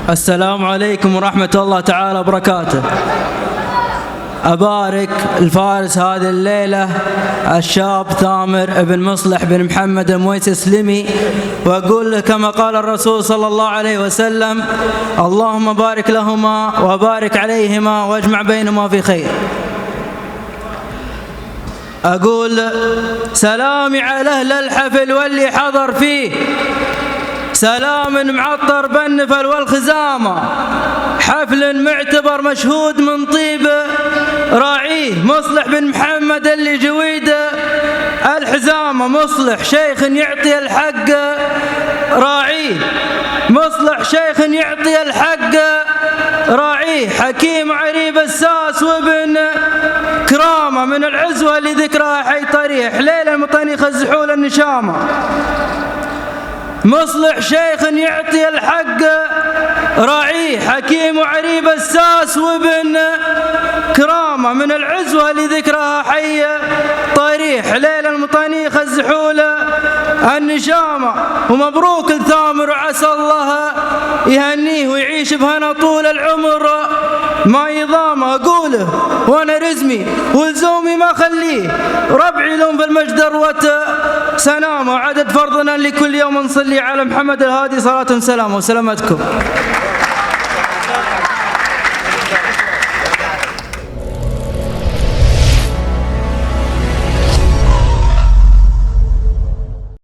السلام عليكم ورحمة الله تعالى وبركاته. أبارك الفارس هذه الليلة الشاب ثامر بن مصلح بن محمد المويس السلمي، وأقول له كما قال الرسول صلى الله عليه وسلم: اللهم بارك لهما وبارك عليهما واجمع بينهما في خير. أقول سلامي على أهل الحفل واللي حضر فيه، سلام معطر بالنفل والخزامة، حفل معتبر مشهود من طيب راعيه، مصلح بن محمد اللي جويد الحزامة، مصلح شيخ يعطي الحق راعيه، مصلح شيخ يعطي الحق راعيه، حكيم عريب الساس وابن كرامة، من العزوة اللي ذكرها حي طريح، ليلة المطنيخ الزحول النشامة، مصلح شيخ يعطي الحق راعيه، حكيم وعريب الساس وابن كرامة، من العزوة اللي ذكرها حي طريح، ليلة المطنيخ الزحول النشامة، ومبروك الثامر وعسى الله يهنيه ويعيش بهنا طول العمر ما يضامه. أقوله وانا رزمي ولزومي ما خليه، ربعي لهم في المجد ذروة سنامه، عدد فرضنا لكل يوم نصلي على محمد الهادي صلاة وسلام. وسلامتكم.